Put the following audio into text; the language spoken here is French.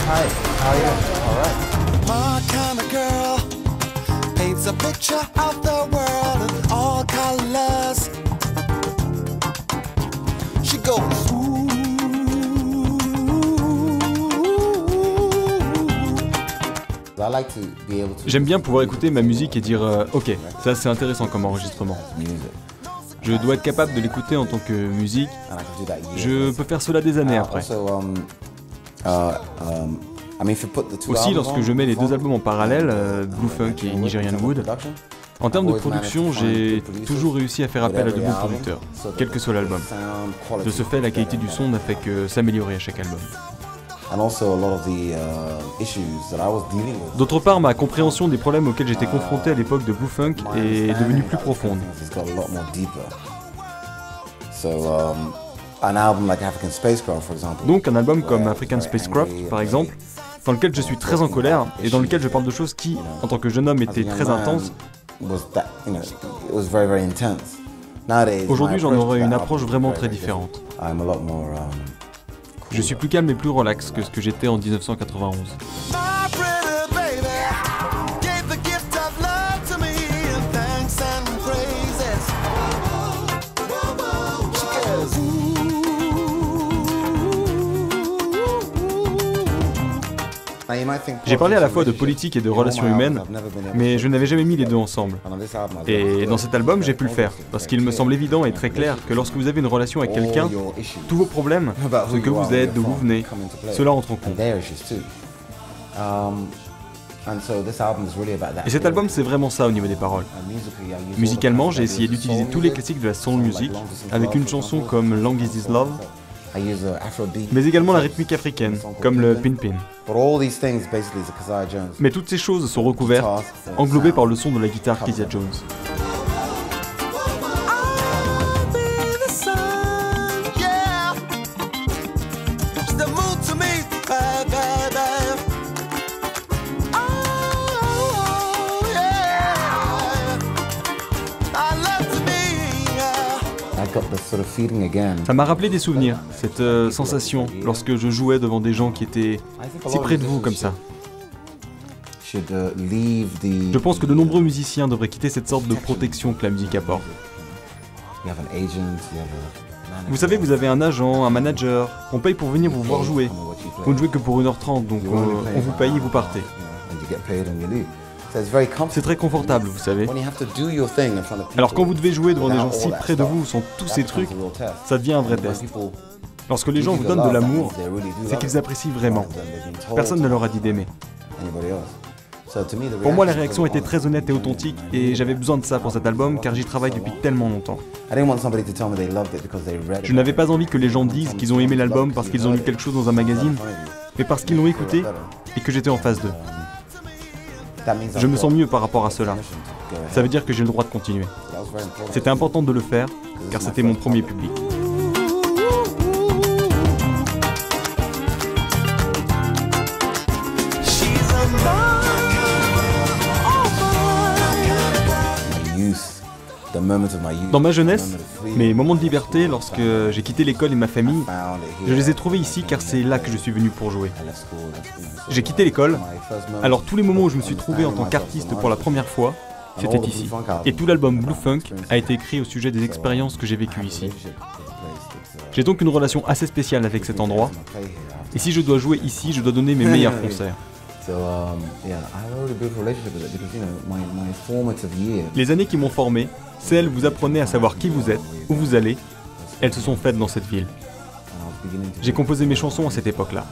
Hi, how are you? All right. My kind of girl paints a picture of the world in all colors. She goes, ooh. I like to be able to. J'aime bien pouvoir écouter ma musique et dire ok, ça c'est intéressant comme enregistrement. Je dois être capable de l'écouter en tant que musique. Je peux faire cela des années après. Aussi, lorsque je mets les deux albums en parallèle, Blue Funk et Nigerian Wood, en termes de production, j'ai toujours réussi à faire appel à de bons producteurs, quel que soit l'album. De ce fait, la qualité du son n'a fait que s'améliorer à chaque album. D'autre part, ma compréhension des problèmes auxquels j'étais confronté à l'époque de Blue Funk est devenue plus profonde. Donc un album comme African Spacecraft, par exemple, dans lequel je suis très en colère et dans lequel je parle de choses qui, en tant que jeune homme, étaient très intenses, aujourd'hui j'en aurais une approche vraiment très différente. Je suis plus calme et plus relax que ce que j'étais en 1991. J'ai parlé à la fois de politique et de relations humaines, mais je n'avais jamais mis les deux ensemble. Et dans cet album, j'ai pu le faire, parce qu'il me semble évident et très clair que lorsque vous avez une relation avec quelqu'un, tous vos problèmes, ce que vous êtes, d'où vous venez, cela entre en compte. Et cet album, c'est vraiment ça au niveau des paroles. Musicalement, j'ai essayé d'utiliser tous les classiques de la soul music, avec une chanson comme Long Is This Love, mais également la rythmique africaine, comme le pin-pin. Mais toutes ces choses sont recouvertes, englobées par le son de la guitare Kezia Jones. Ça m'a rappelé des souvenirs, cette sensation lorsque je jouais devant des gens qui étaient si près de vous comme ça. Je pense que de nombreux musiciens devraient quitter cette sorte de protection que la musique apporte. Vous savez, vous avez un agent, un manager, on paye pour venir vous voir jouer. Vous ne jouez que pour 1h30, donc on vous paye et vous partez. C'est très confortable, vous savez. Alors quand vous devez jouer devant des gens si près de vous sans tous ces trucs, ça devient un vrai test. Lorsque les gens vous donnent de l'amour, c'est qu'ils apprécient vraiment. Personne ne leur a dit d'aimer. Pour moi, la réaction était très honnête et authentique, et j'avais besoin de ça pour cet album car j'y travaille depuis tellement longtemps. Je n'avais pas envie que les gens disent qu'ils ont aimé l'album parce qu'ils ont lu quelque chose dans un magazine, mais parce qu'ils l'ont écouté et que j'étais en face d'eux. Je me sens mieux par rapport à cela. Ça veut dire que j'ai le droit de continuer. C'était important de le faire, car c'était mon premier public. Dans ma jeunesse, mes moments de liberté, lorsque j'ai quitté l'école et ma famille, je les ai trouvés ici car c'est là que je suis venu pour jouer. J'ai quitté l'école, alors tous les moments où je me suis trouvé en tant qu'artiste pour la première fois, c'était ici. Et tout l'album Blue Funk a été écrit au sujet des expériences que j'ai vécues ici. J'ai donc une relation assez spéciale avec cet endroit, et si je dois jouer ici, je dois donner mes meilleurs concerts. Les années qui m'ont formé, celles où vous apprenez à savoir qui vous êtes, où vous allez, elles se sont faites dans cette ville. J'ai composé mes chansons à cette époque-là.